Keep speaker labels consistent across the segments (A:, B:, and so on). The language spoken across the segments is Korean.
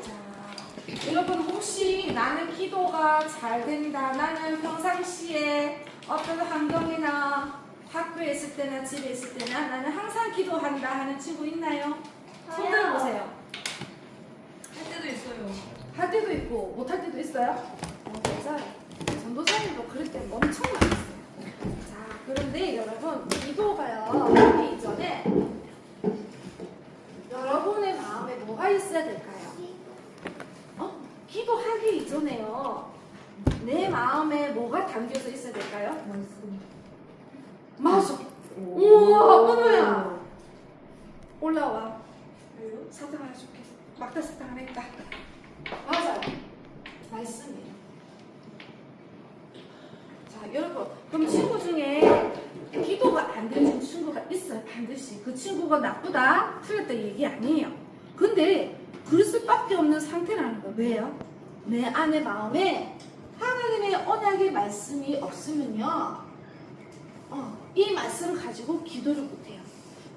A: 자, 여러분 혹시 나는 기도가 잘 된다, 나는 평상시에 어떤 환경이나 학교에 있을 때나 집에 있을 때나 나는 항상 기도한다 하는 친구 있나요? 손 들어보세요.
B: 할 때도 있어요.
A: 할 때도 있고 못 할 때도 있어요? 맞아요. 전도사님도 그럴 때 엄청 많았어요. 자, 그런데 여러분 기도가요 하기 이전에 여러분의 마음에 뭐가 있어야 될까요? 기도하기 이전에요 내 마음에 뭐가 담겨져 있어야 될까요? 맞아. 우와, 은우야 올라와. 사탕 하나 줄게. 막대 사탕 하나 있다. 맞아요. 말씀이에요. 자, 여러분, 그럼 친구 중에 기도가 안 되는 친구가 있어요. 반드시. 그 친구가 나쁘다, 틀렸다 얘기 아니에요. 근데 그럴 수밖에 없는 상태라는 거예요. 왜요? 내 안에 마음에 하나님의 언약의 말씀이 없으면요, 이 말씀을 가지고 기도를 못해요.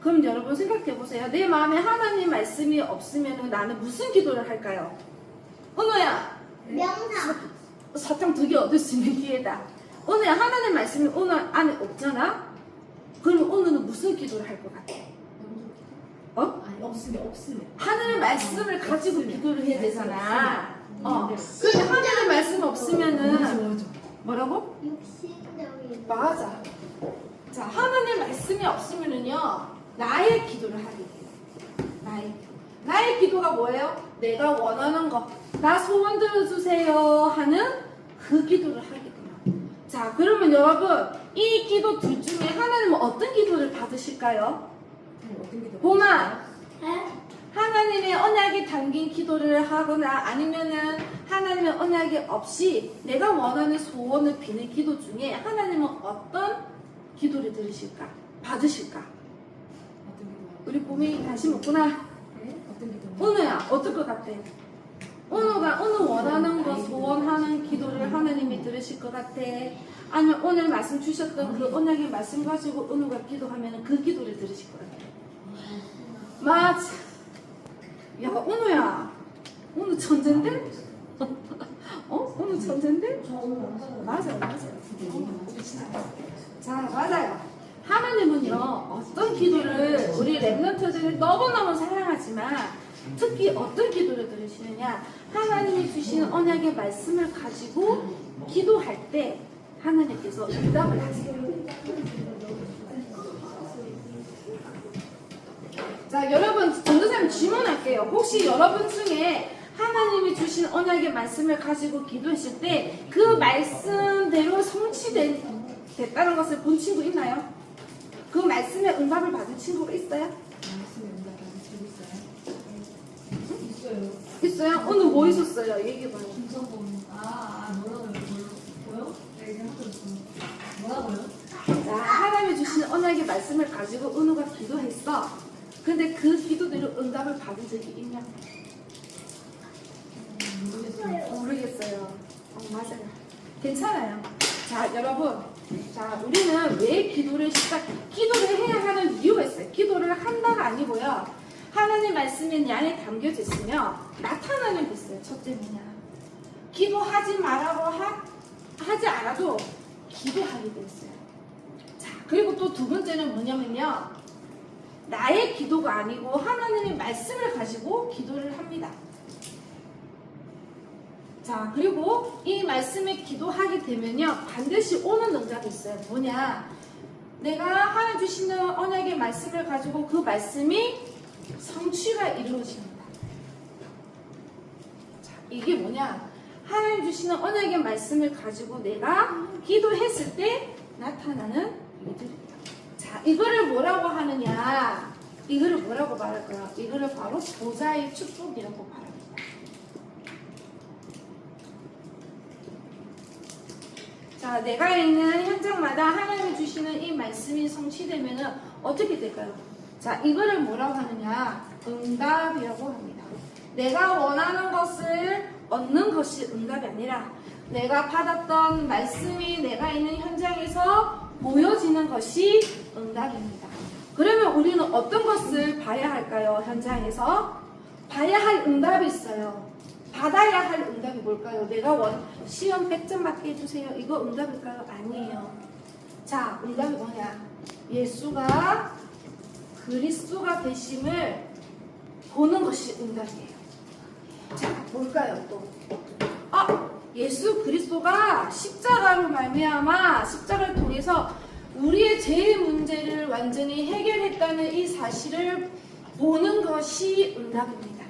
A: 그럼 여러분 생각해 보세요. 내 마음에 하나님 말씀이 없으면 나는 무슨 기도를 할까요? 은호야,
C: 명상.
A: 사탕 2개 얻을 수 있는 기회다. 은호야, 하나님 말씀이 은호 안에 없잖아? 그럼 은호는 무슨 기도를 할 것 같아?
B: 아니, 없으면.
A: 하나님의 말씀을 가지고 기도를 해야 되잖아. 근데 하나님의 말씀 없으면은 뭐라고?
C: 육신적인.
A: 맞아. 자, 하나님 말씀이 없으면은요, 나의 기도를 하게 돼요. 나의 기도가 뭐예요? 내가 원하는 거, 나 소원 들어주세요 하는 그 기도를 하게 돼요. 자, 그러면 여러분, 이 기도 둘 중에 하나님은 어떤 기도를 받으실까요? 봄아, 하나님의 언약이 담긴 기도를 하거나 아니면은 하나님의 언약이 없이 내가 원하는 소원을 비는 기도 중에 하나님은 어떤 기도를 들으실까? 받으실까? 우리 봄이 관심 없구나. 은우야, 어떨 것 같아? 은우가 은우 원하는 거 소원하는 기도를 하나님이 들으실 것 같아? 아니면 오늘 말씀 주셨던 그 언약의 말씀 가지고 은우가 기도하면 그 기도를 들으실 것 같아? 맞아. 야, 은우야, 은우 천재인데? 은우 천재인데? 맞아요. 자, 맞아요. 하나님은요, 어떤 기도를 우리 랩런트들을 너무너무 사랑하지만 특히 어떤 기도를 들으시느냐, 하나님이 주시는 언약의 말씀을 가지고 기도할 때 하나님께서 응답을 하세요. 자, 여러분, 전도사님 질문할게요. 혹시 여러분 중에 하나님이 주신 언약의 말씀을 가지고 기도했을 때 그 말씀대로 성취됐다는 것을 본 친구 있나요? 그 말씀의 응답을 받은 친구가 있어요? 있어요? 오늘 뭐 있었어요? 얘기해봐요.
B: 뭐라고요?
A: 자, 하나님이 주신 언약의 말씀을 가지고 은우가 기도했어. 근데 그 기도대로 응답을 받은 적이 있냐? 모르겠어요. 맞아요. 괜찮아요. 자, 여러분. 자, 우리는 왜 기도를 해야 하는 이유가 있어요. 기도를 한다가 아니고요. 하나님 말씀이 내 안에 담겨져 있으면 나타나는 게 있어요. 첫째 뭐냐? 기도하지 말라고 하지 않아도 기도하게 돼 있어요. 자, 그리고 또 두 번째는 뭐냐면요. 나의 기도가 아니고 하나님의 말씀을 가지고 기도를 합니다. 자, 그리고 이 말씀에 기도하게 되면요, 반드시 오는 응답이 있어요. 뭐냐? 내가 하나님 주시는 언약의 말씀을 가지고 그 말씀이 성취가 이루어집니다. 자, 이게 뭐냐? 하나님 주시는 언약의 말씀을 가지고 내가 기도했을 때 나타나는 일들입니다. 자, 이거를 뭐라고 하느냐? 이거를 뭐라고 말할까요? 이거를 바로 보좌의 축복이라고 말합니다. 자, 내가 있는 현장마다 하나님이 주시는 이 말씀이 성취되면 어떻게 될까요? 자, 이거를 뭐라고 하느냐? 응답이라고 합니다. 내가 원하는 것을 얻는 것이 응답이 아니라 내가 받았던 말씀이 내가 있는 현장에서 보여지는 것이 응답입니다. 그러면 우리는 어떤 것을 봐야 할까요? 현장에서 봐야 할 응답이 있어요. 받아야 할 응답이 뭘까요? 내가 시험 100점 맞게 해주세요. 이거 응답일까요? 아니에요. 자, 응답이 뭐냐? 예수가 그리스도가 되심을 보는 것이 응답이에요. 자, 뭘까요 또? 예수 그리스도가 십자가로 말미암아 십자가를 통해서 우리의 죄의 문제를 완전히 해결했다는 이 사실을 보는 것이 응답입니다.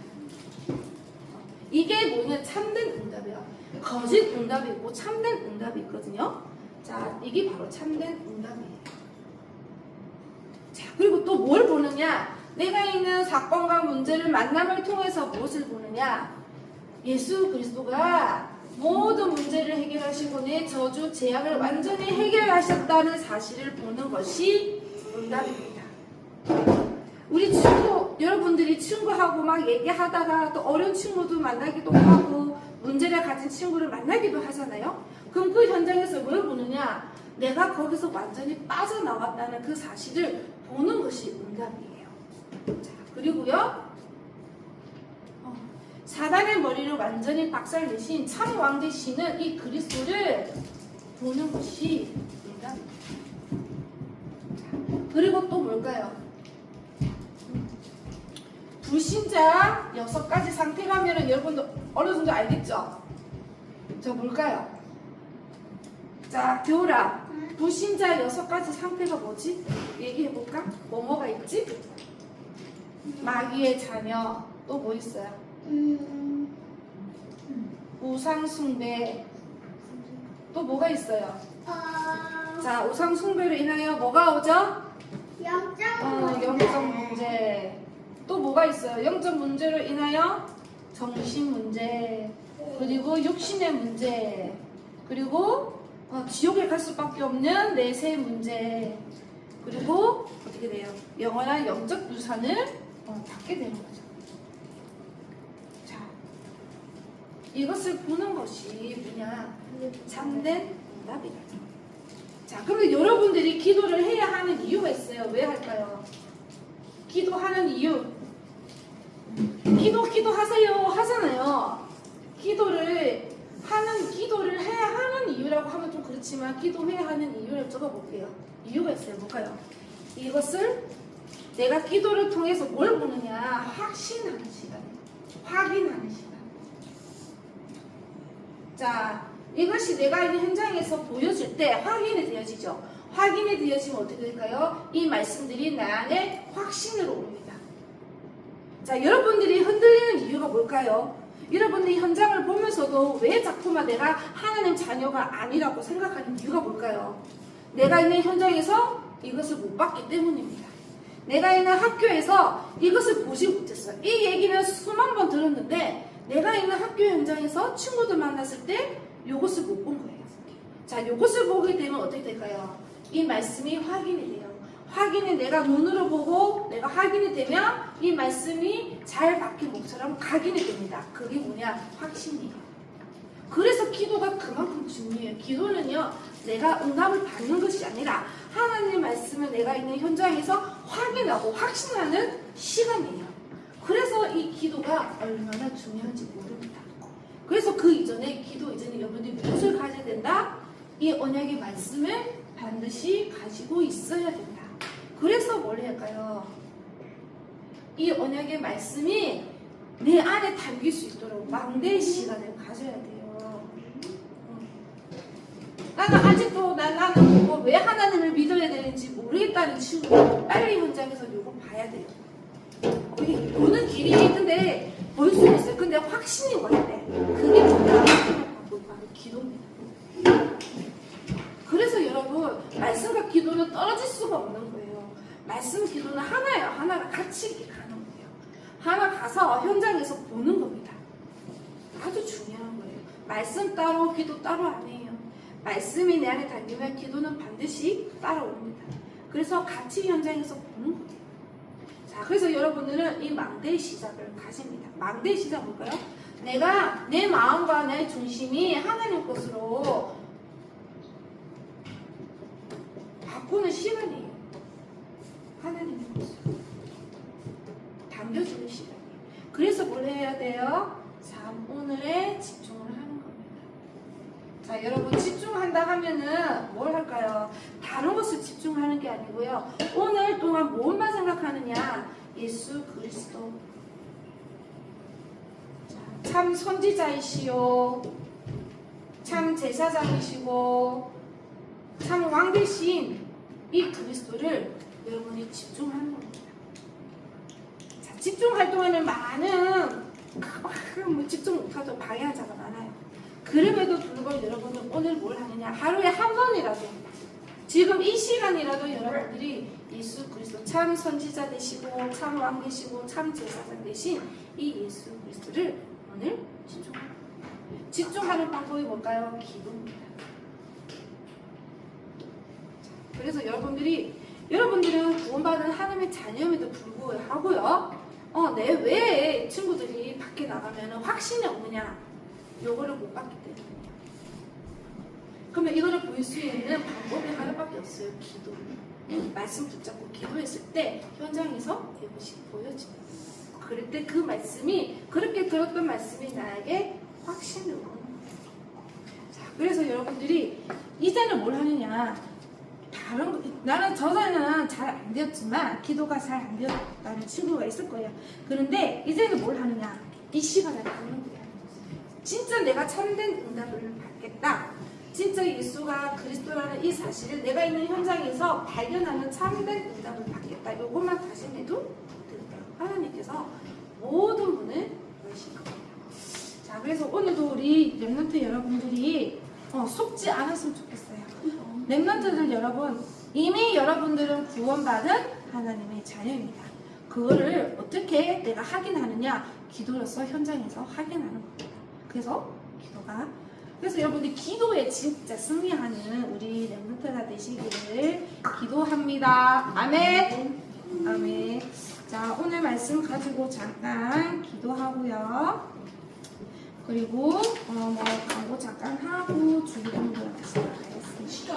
A: 이게 뭐냐? 참된 응답이야. 거짓 응답이 있고 참된 응답이 있거든요. 자, 이게 바로 참된 응답이에요. 자, 그리고 또 뭘 보느냐? 내가 있는 사건과 문제를 만남을 통해서 무엇을 보느냐? 예수 그리스도가 모든 문제를 해결하시고 내 저주, 재앙을 완전히 해결하셨다는 사실을 보는 것이 응답입니다. 우리 여러분들이 친구하고 막 얘기하다가 또 어려운 친구도 만나기도 하고 문제를 가진 친구를 만나기도 하잖아요. 그럼 그 현장에서 뭘 보느냐? 내가 거기서 완전히 빠져나왔다는 그 사실을 보는 것이 응답이에요. 자, 그리고요. 사단의 머리를 완전히 박살내신 참 왕 되시는 이 그리스도를 보는 것이 응답입니다. 자, 그리고 또 뭘까요? 불신자 6가지 상태라면 여러분도 어느 정도 알겠죠? 저 뭘까요? 자, 겨울아, 불신자 6가지 상태가 뭐지? 얘기해볼까? 뭐가 있지? 마귀의 자녀, 또 뭐 있어요? 우상숭배, 또 뭐가 있어요? 자, 우상숭배로 인하여 뭐가 오죠? 영적 문제. 또 뭐가 있어요? 영적 문제로 인하여 정신 문제, 그리고 육신의 문제, 그리고 지옥에 갈 수밖에 없는 내세 문제, 그리고 어떻게 돼요? 영원한 영적 유산을 받게 되는 거죠. 자, 이것을 보는 것이 뭐냐? 참된 응답이다. 자, 그러면 여러분들이 기도를 해야 하는 이유가 있어요. 왜 할까요? 기도하는 이유. 기도하세요 하잖아요. 기도를 해야 하는 이유라고 하면 좀 그렇지만 기도해야 하는 이유를 적어볼게요. 이유가 있어요. 뭘까요? 이것을 내가 기도를 통해서 뭘 보느냐? 확신하는 시간이에요. 확인하는 시간. 자, 이것이 내가 있는 현장에서 보여질 때 확인이 되어지죠. 확인이 되어지면 어떻게 될까요? 이 말씀들이 나 안에 확신으로 옵니다. 자, 여러분들이 흔들리는 이유가 뭘까요? 여러분들이 현장을 보면서도 왜 자꾸만 내가 하나님 자녀가 아니라고 생각하는 이유가 뭘까요? 내가 있는 현장에서 이것을 못 봤기 때문입니다. 내가 있는 학교에서 이것을 보지 못했어요. 이 얘기는 수만 번 들었는데 내가 있는 학교 현장에서 친구들 만났을 때 이것을 못 본 거예요. 자, 이것을 보게 되면 어떻게 될까요? 이 말씀이 확인이 돼요. 확인이 내가 눈으로 보고 내가 확인이 되면 이 말씀이 잘 박힌 목처럼 각인이 됩니다. 그게 뭐냐? 확신이에요. 그래서 기도가 그만큼 중요해요. 기도는요, 내가 응답을 받는 것이 아니라 하나님의 말씀을 내가 있는 현장에서 확인하고 확신하는 시간이에요. 그래서 이 기도가 얼마나 중요한지 모릅니다. 그래서 그 이전에, 기도 이전에 여러분들이 무엇을 가져야 된다? 이 언약의 말씀을 반드시 가지고 있어야 된다. 그래서 뭘 할까요? 이 언약의 말씀이 내 안에 담길 수 있도록 망대의 시간을 가져야 돼요. 나는 아직도 나는 왜 하나님을 믿어야 되는지 모르겠다는 친구가 빨리 현장에서 이거 봐야 돼요. 보는 길이 있는데 볼 수 있어요. 근데 확신이 와야 돼. 그게 뭐냐? 바로 기도입니다. 그래서 여러분, 말씀과 기도는 떨어질 수가 없는 거예요. 말씀, 기도는 하나예요. 하나가 같이 가는 거예요. 하나 가서 현장에서 보는 겁니다. 아주 중요한 거예요. 말씀 따로, 기도 따로 아니에요. 말씀이 내 안에 담기면 기도는 반드시 따라옵니다. 그래서 같이 현장에서 보는 거예요. 자, 그래서 여러분들은 이 망대의 시작을 가집니다. 망대의 시작 뭘까요? 내가 내 마음과 내 중심이 하나님 것으로 바꾸는 시간이에요. 하나님의 것으로 당겨주는 시간이에요. 그래서 뭘 해야 돼요? 참 오늘에 집중을 하는 겁니다. 자, 여러분 집중한다 하면은 뭘 할까요? 다른 것을 집중하는 게 아니고요. 오늘 동안 무엇만 생각하느냐? 예수 그리스도. 자, 참 선지자이시오. 참 제사장이시고 참 왕 대신 이 그리스도를 여러분이 집중하는 겁니다. 자, 집중 활동에는 많은 뭐 집중 못하죠. 방해한 자가 많아요. 그럼에도 불구하고 여러분은 오늘 뭘 하느냐? 하루에 한 번이라도 지금 이 시간이라도 여러분들이 예수 그리스도 참 선지자 되시고 참 왕 되시고 참 제사장 되신 이 예수 그리스도를 오늘 집중하는 겁니다. 집중하는 방법이 뭘까요? 기도입니다. 자, 그래서 여러분들은 구원받은 하나님의 자녀임에도 불구하고요. 내 외에 친구들이 밖에 나가면 확신이 없느냐? 요거를 못 봤기 때문에. 그러면 이거를 볼 수 있는 방법이 하나밖에 없어요. 기도. 말씀 붙잡고 기도했을 때 현장에서 이것이 보여집니다. 그럴 때 그 말씀이 그렇게 들었던 말씀이 나에게 확신을 오는 거예요. 자, 그래서 여러분들이 이제는 뭘 하느냐? 나는 저자는 잘 안 되었지만 기도가 잘 안 되었다는 친구가 있을 거예요. 그런데 이제는 뭘 하느냐? 이 시간을 갖는 거예요. 진짜 내가 참된 응답을 받겠다. 진짜 예수가 그리스도라는 이 사실을 내가 있는 현장에서 발견하는 참된 응답을 받겠다. 이것만 다짐해도 되겠다. 하나님께서 모든 분을 열실 겁니다. 자, 그래서 오늘도 우리 랩런트 여러분들이 속지 않았으면 좋겠어요. 랩런트들 여러분, 이미 여러분들은 구원받은 하나님의 자녀입니다. 그거를 어떻게 내가 확인하느냐? 기도로서 현장에서 확인하는 겁니다. 그래서 여러분들 기도에 진짜 승리하는 우리 랩런트가 되시기를 기도합니다. 아멘. 아멘. 자, 오늘 말씀 가지고 잠깐 기도하고요. 그리고 광고 잠깐 하고 주기도문을